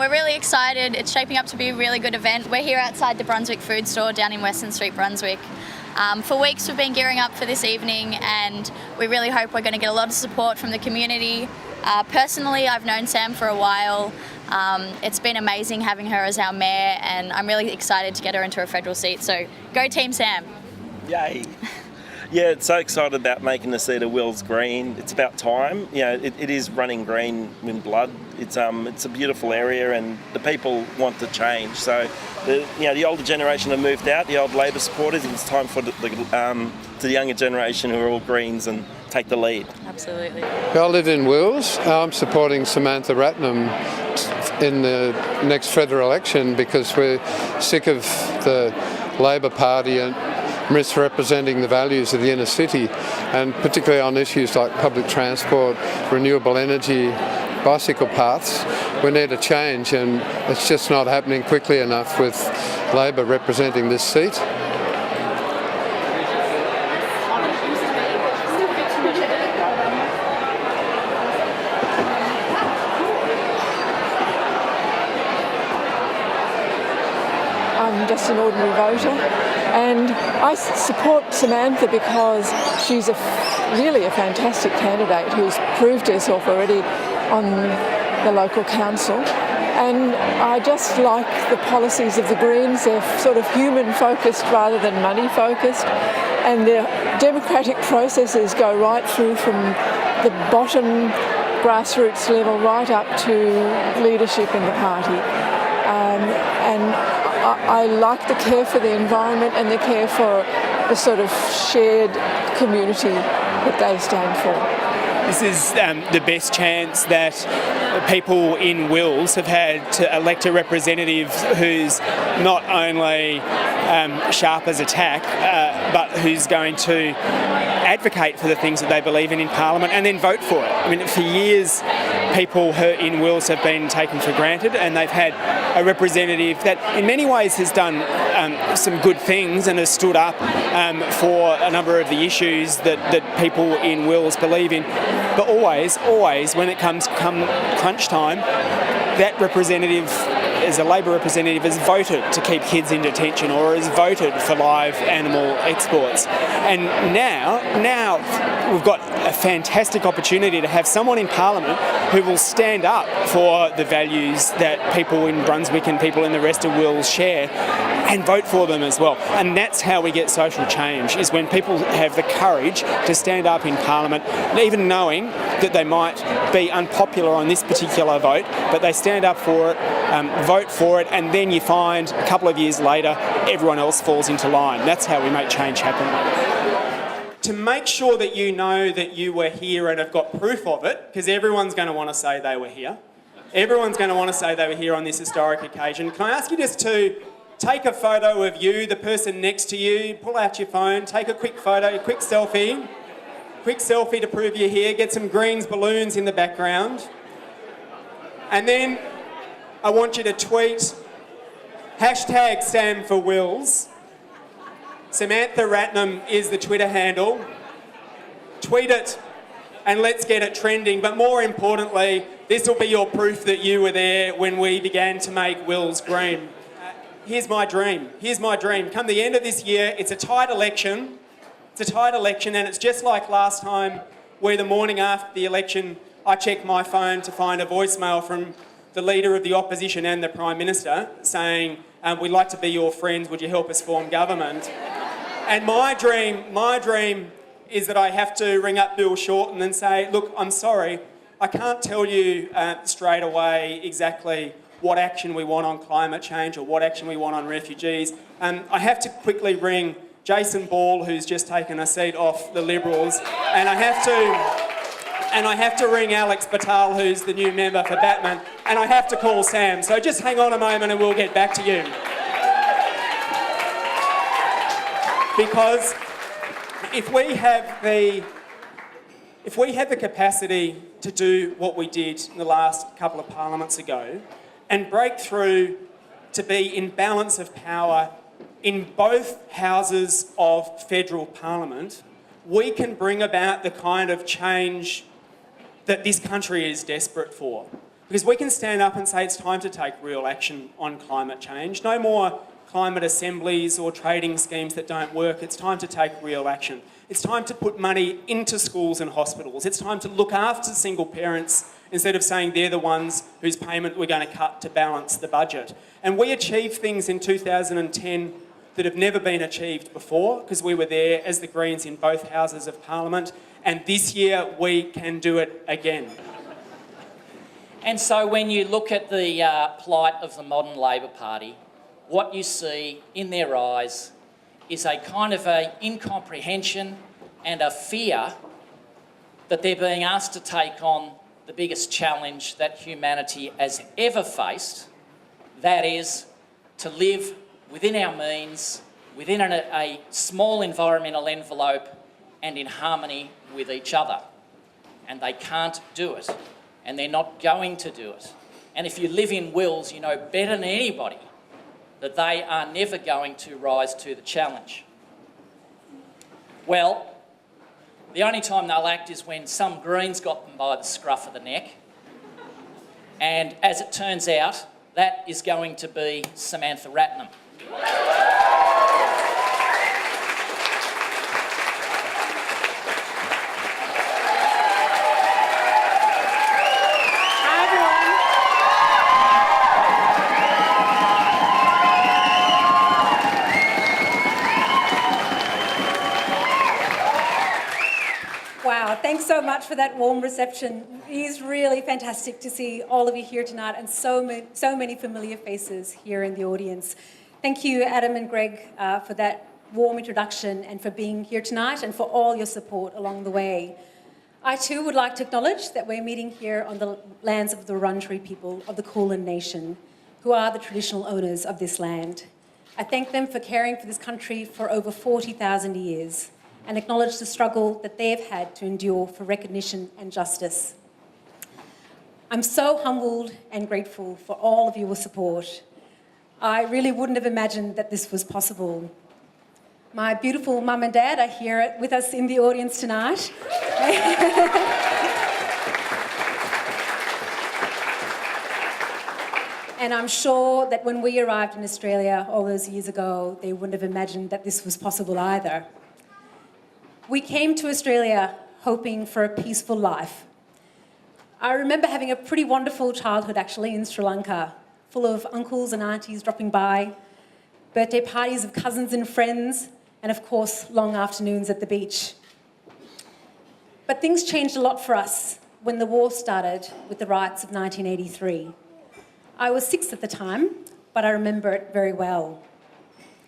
we're really excited. It's shaping up to be a really good event. We're here outside the Brunswick food store down in Western Street, Brunswick. For weeks we've been gearing up for this evening, and we really hope we're going to get a lot of support from the community. Personally, I've known Sam for a while. It's been amazing having her as our mayor, and I'm really excited to get her into a federal seat. So go Team Sam. Yay. Yeah, it's so excited about making the seat of Wills green. It's about time. You know, it is running green in blood. It's a beautiful area, and the people want to change. So, the older generation have moved out. The old Labor supporters. It's time for the younger generation who are all Greens and take the lead. Absolutely. I live in Wills. I'm supporting Samantha Ratnam in the next federal election because we're sick of the Labor Party and misrepresenting the values of the inner city, and particularly on issues like public transport, renewable energy, bicycle paths. We need a change, and it's just not happening quickly enough with Labor representing this seat. I'm just an ordinary voter, and I support Samantha because she's really a fantastic candidate who's proved herself already on the local council. And I just like the policies of the Greens. They're sort of human-focused rather than money-focused, and their democratic processes go right through from the bottom grassroots level right up to leadership in the party. And I like the care for the environment and the care for the sort of shared community that they stand for. This is the best chance that people in Wills have had to elect a representative who's not only sharp as a tack, but who's going to advocate for the things that they believe in Parliament and then vote for it. I mean, for years, people in Wills have been taken for granted, and they've had a representative that in many ways has done some good things and has stood up for a number of the issues that people in Wills believe in. But always, when it comes crunch time, that representative, as a Labor representative, has voted to keep kids in detention or has voted for live animal exports. And now we've got a fantastic opportunity to have someone in Parliament who will stand up for the values that people in Brunswick and people in the rest of Wills share and vote for them as well. And that's how we get social change, is when people have the courage to stand up in Parliament, even knowing that they might be unpopular on this particular vote, but they stand up for it, vote for it, and then you find a couple of years later everyone else falls into line. That's how we make change happen. To make sure that you know that you were here and have got proof of it, because everyone's going to want to say they were here. Everyone's going to want to say they were here on this historic occasion. Can I ask you just to take a photo of you, the person next to you, pull out your phone, take a quick photo, a quick selfie to prove you're here, get some Greens balloons in the background. And then I want you to tweet #SamForWills. Samantha Ratnam is the Twitter handle. Tweet it and let's get it trending. But more importantly, this will be your proof that you were there when we began to make Wills green. Here's my dream. Come the end of this year, it's a tight election. And it's just like last time, where the morning after the election, I checked my phone to find a voicemail from the Leader of the Opposition and the Prime Minister saying, we'd like to be your friends, would you help us form government? And my dream is that I have to ring up Bill Shorten and say, look, I'm sorry, I can't tell you straight away exactly what action we want on climate change or what action we want on refugees. I have to quickly ring Jason Ball, who's just taken a seat off the Liberals, and I have to ring Alex Bhathal, who's the new member for Batman, and I have to call Sam. So just hang on a moment and we'll get back to you. Because if we have the capacity to do what we did in the last couple of parliaments ago and break through to be in balance of power in both houses of federal parliament, we can bring about the kind of change that this country is desperate for. Because we can stand up and say it's time to take real action on climate change. No more climate assemblies or trading schemes that don't work. It's time to take real action. It's time to put money into schools and hospitals. It's time to look after single parents instead of saying they're the ones whose payment we're going to cut to balance the budget. And we achieved things in 2010 that have never been achieved before, because we were there as the Greens in both houses of Parliament, and this year we can do it again. And so when you look at the plight of the modern Labor Party, what you see in their eyes is a kind of a incomprehension and a fear that they're being asked to take on the biggest challenge that humanity has ever faced, that is to live within our means, within a small environmental envelope and in harmony with each other. And they can't do it. And they're not going to do it. And if you live in Wills, you know better than anybody that they are never going to rise to the challenge. Well, the only time they'll act is when some Greens got them by the scruff of the neck. And as it turns out, that is going to be Samantha Ratnam. Wow, thanks so much for that warm reception. It is really fantastic to see all of you here tonight and so many familiar faces here in the audience. Thank you, Adam and Greg, for that warm introduction and for being here tonight and for all your support along the way. I too would like to acknowledge that we're meeting here on the lands of the Wurundjeri people of the Kulin Nation, who are the traditional owners of this land. I thank them for caring for this country for over 40,000 years and acknowledge the struggle that they've had to endure for recognition and justice. I'm so humbled and grateful for all of your support. I really wouldn't have imagined that this was possible. My beautiful mum and dad are here with us in the audience tonight. And I'm sure that when we arrived in Australia all those years ago, they wouldn't have imagined that this was possible either. We came to Australia hoping for a peaceful life. I remember having a pretty wonderful childhood actually in Sri Lanka, full of uncles and aunties dropping by, birthday parties of cousins and friends, and of course, long afternoons at the beach. But things changed a lot for us when the war started with the riots of 1983. I was 6 at the time, but I remember it very well.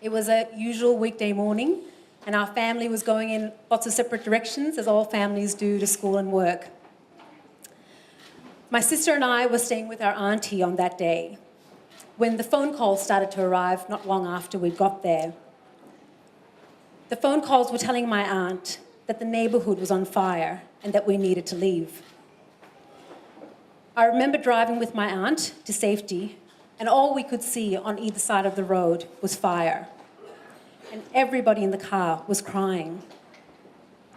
It was a usual weekday morning, and our family was going in lots of separate directions, as all families do, to school and work. My sister and I were staying with our auntie on that day when the phone calls started to arrive not long after we got there. The phone calls were telling my aunt that the neighbourhood was on fire and that we needed to leave. I remember driving with my aunt to safety, and all we could see on either side of the road was fire. And everybody in the car was crying.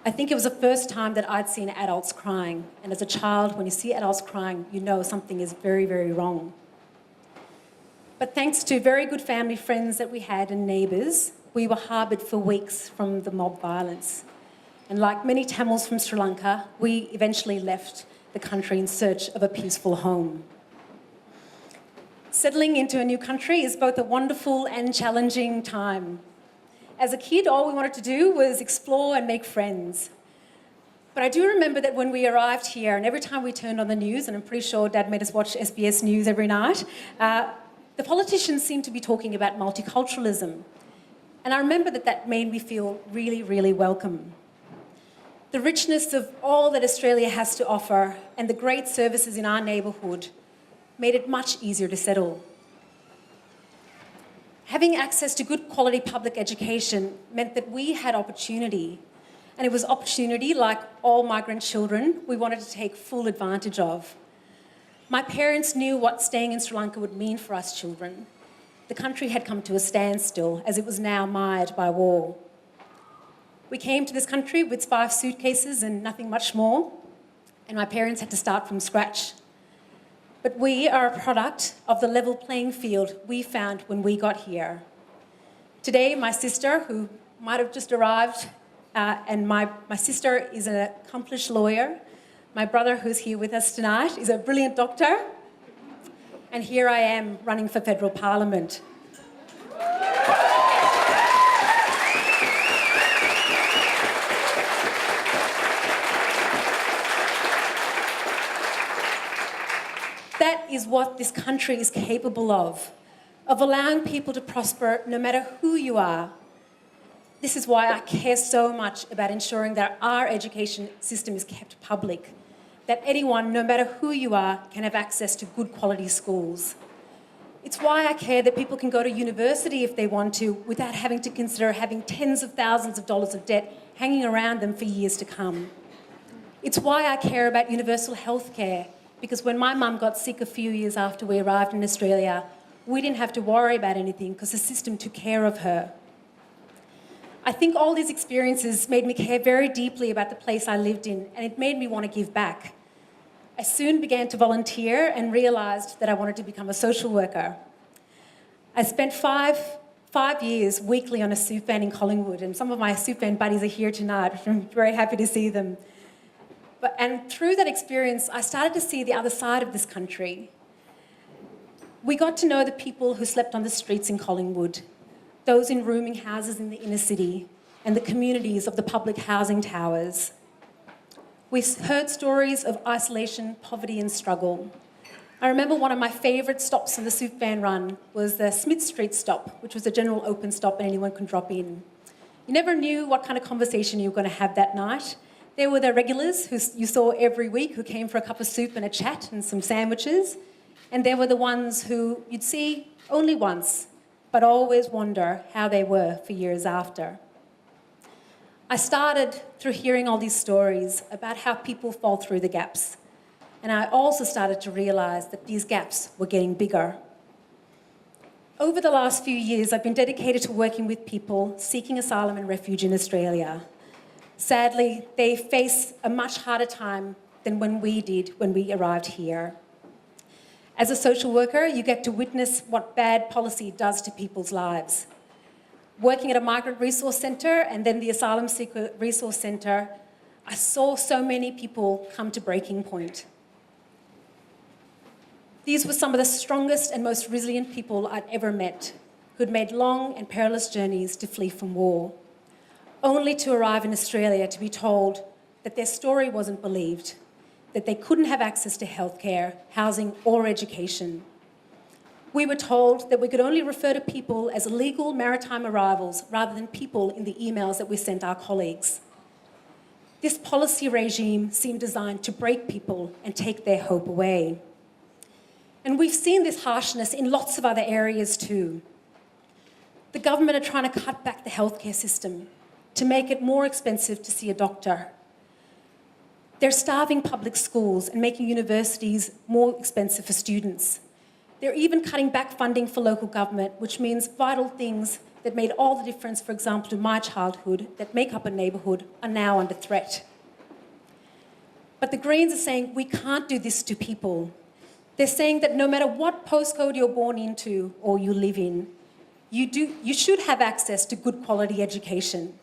I think it was the first time that I'd seen adults crying. And as a child, when you see adults crying, you know something is very, very wrong. But thanks to very good family friends that we had and neighbours, we were harboured for weeks from the mob violence. And like many Tamils from Sri Lanka, we eventually left the country in search of a peaceful home. Settling into a new country is both a wonderful and challenging time. As a kid, all we wanted to do was explore and make friends. But I do remember that when we arrived here, and every time we turned on the news, and I'm pretty sure Dad made us watch SBS News every night, the politicians seemed to be talking about multiculturalism. And I remember that made me feel really, really welcome. The richness of all that Australia has to offer and the great services in our neighbourhood made it much easier to settle. Having access to good quality public education meant that we had opportunity, and it was opportunity, like all migrant children, we wanted to take full advantage of. My parents knew what staying in Sri Lanka would mean for us children. The country had come to a standstill as it was now mired by war. We came to this country with 5 suitcases and nothing much more, and my parents had to start from scratch. but we are a product of the level playing field we found when we got here. Today, my sister, who might have just arrived, and my sister is an accomplished lawyer. My brother, who's here with us tonight, is a brilliant doctor. And here I am running for federal parliament. That is what this country is capable of allowing people to prosper no matter who you are. This is why I care so much about ensuring that our education system is kept public, that anyone, no matter who you are, can have access to good quality schools. It's why I care that people can go to university if they want to without having to consider having tens of thousands of dollars of debt hanging around them for years to come. It's why I care about universal health care, because when my mum got sick a few years after we arrived in Australia, we didn't have to worry about anything because the system took care of her. I think all these experiences made me care very deeply about the place I lived in, and it made me want to give back. I soon began to volunteer and realised that I wanted to become a social worker. I spent five years weekly on a soup van in Collingwood, and some of my soup van buddies are here tonight, which I'm very happy to see them. And through that experience, I started to see the other side of this country. We got to know the people who slept on the streets in Collingwood, those in rooming houses in the inner city, and the communities of the public housing towers. We heard stories of isolation, poverty and struggle. I remember one of my favourite stops on the soup van run was the Smith Street stop, which was a general open stop and anyone could drop in. You never knew what kind of conversation you were going to have that night. There were the regulars who you saw every week who came for a cup of soup and a chat and some sandwiches. And there were the ones who you'd see only once, but always wonder how they were for years after. I started through hearing all these stories about how people fall through the gaps. And I also started to realise that these gaps were getting bigger. Over the last few years, I've been dedicated to working with people seeking asylum and refuge in Australia. Sadly, they face a much harder time than when we did when we arrived here. As a social worker, you get to witness what bad policy does to people's lives. Working at a migrant resource centre and then the Asylum Seeker Resource Centre, I saw so many people come to breaking point. These were some of the strongest and most resilient people I'd ever met, who'd made long and perilous journeys to flee from war, only to arrive in Australia to be told that their story wasn't believed, that they couldn't have access to healthcare, housing or education. We were told that we could only refer to people as illegal maritime arrivals rather than people in the emails that we sent our colleagues. This policy regime seemed designed to break people and take their hope away. And we've seen this harshness in lots of other areas too. The government are trying to cut back the healthcare system to make it more expensive to see a doctor. They're starving public schools and making universities more expensive for students. They're even cutting back funding for local government, which means vital things that made all the difference, for example, to my childhood, that make up a neighbourhood, are now under threat. But the Greens are saying we can't do this to people. They're saying that no matter what postcode you're born into or you live in, you should have access to good quality education.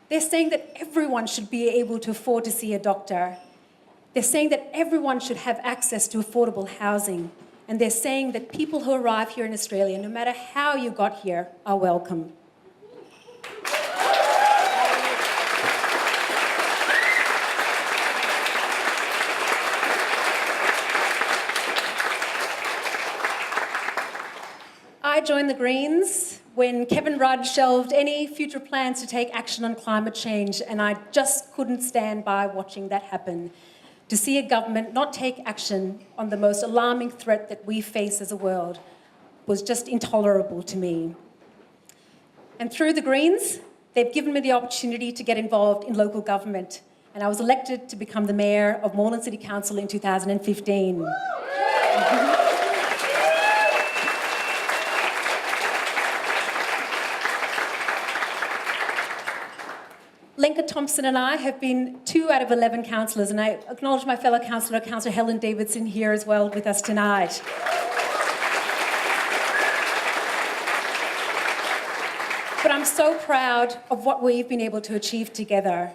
They're saying that everyone should be able to afford to see a doctor. They're saying that everyone should have access to affordable housing. And they're saying that people who arrive here in Australia, no matter how you got here, are welcome. I joined the Greens when Kevin Rudd shelved any future plans to take action on climate change, and I just couldn't stand by watching that happen. To see a government not take action on the most alarming threat that we face as a world was just intolerable to me. And through the Greens, they've given me the opportunity to get involved in local government, and I was elected to become the Mayor of Moreland City Council in 2015. Lenka Thomson and I have been 2 out of 11 councillors, and I acknowledge my fellow councillor, Councillor Helen Davidson, here as well with us tonight. But I'm so proud of what we've been able to achieve together,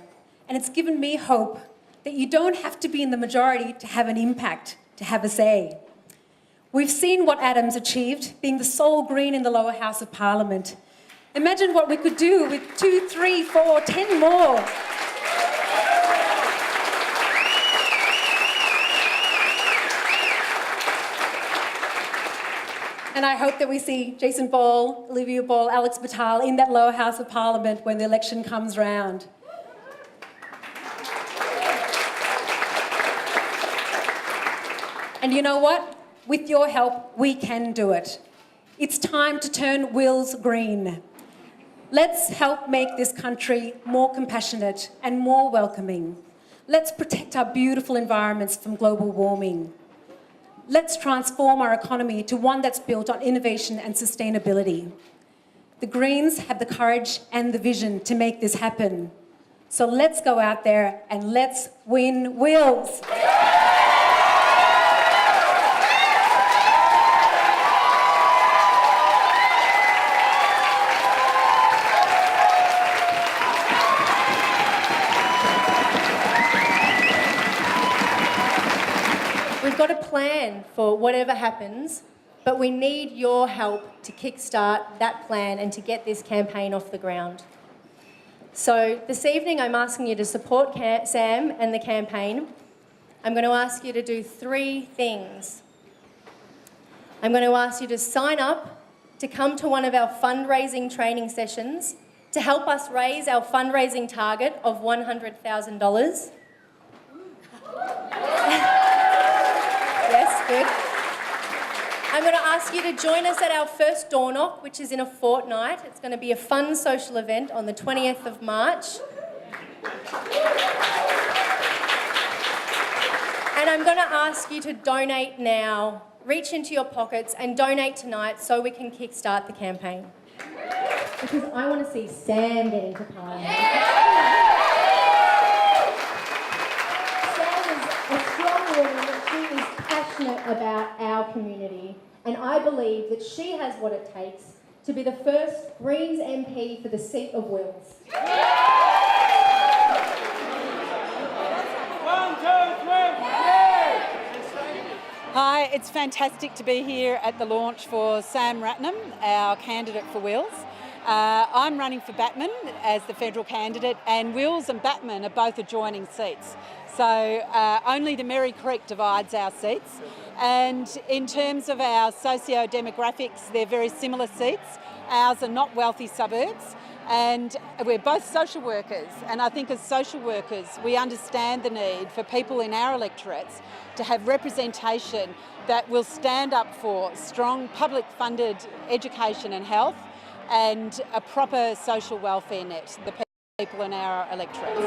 and it's given me hope that you don't have to be in the majority to have an impact, to have a say. We've seen what Adam's achieved, being the sole Green in the lower house of Parliament. Imagine what we could do with 2, 3, 4, 10 more. And I hope that we see Jason Ball, Olivia Ball, Alex Bhathal in that lower house of Parliament when the election comes round. And you know what? With your help, we can do it. It's time to turn Wills green. Let's help make this country more compassionate and more welcoming. Let's protect our beautiful environments from global warming. Let's transform our economy to one that's built on innovation and sustainability. The Greens have the courage and the vision to make this happen. So let's go out there and let's win Wills. We've got a plan for whatever happens, but we need your help to kickstart that plan and to get this campaign off the ground. So this evening I'm asking you to support Sam and the campaign. I'm going to ask you to do 3 things. I'm going to ask you to sign up to come to one of our fundraising training sessions to help us raise our fundraising target of $100,000. Yes, good. I'm going to ask you to join us at our first door knock, which is in a fortnight. It's going to be a fun social event on the 20th of March. And I'm going to ask you to donate now. Reach into your pockets and donate tonight so we can kickstart the campaign. Because I want to see Sam get into Parliament. Sam is a strong woman. She is passionate about our community, and I believe that she has what it takes to be the first Greens MP for the seat of Wills. 1, 2, 3, Hi, it's fantastic to be here at the launch for Sam Ratnam, our candidate for Wills. I'm running for Batman as the federal candidate, and Wills and Batman are both adjoining seats. So only the Merry Creek divides our seats. And in terms of our socio-demographics, they're very similar seats. Ours are not wealthy suburbs, and we're both social workers. And I think as social workers, we understand the need for people in our electorates to have representation that will stand up for strong public-funded education and health and a proper social welfare net, the people in our electorates.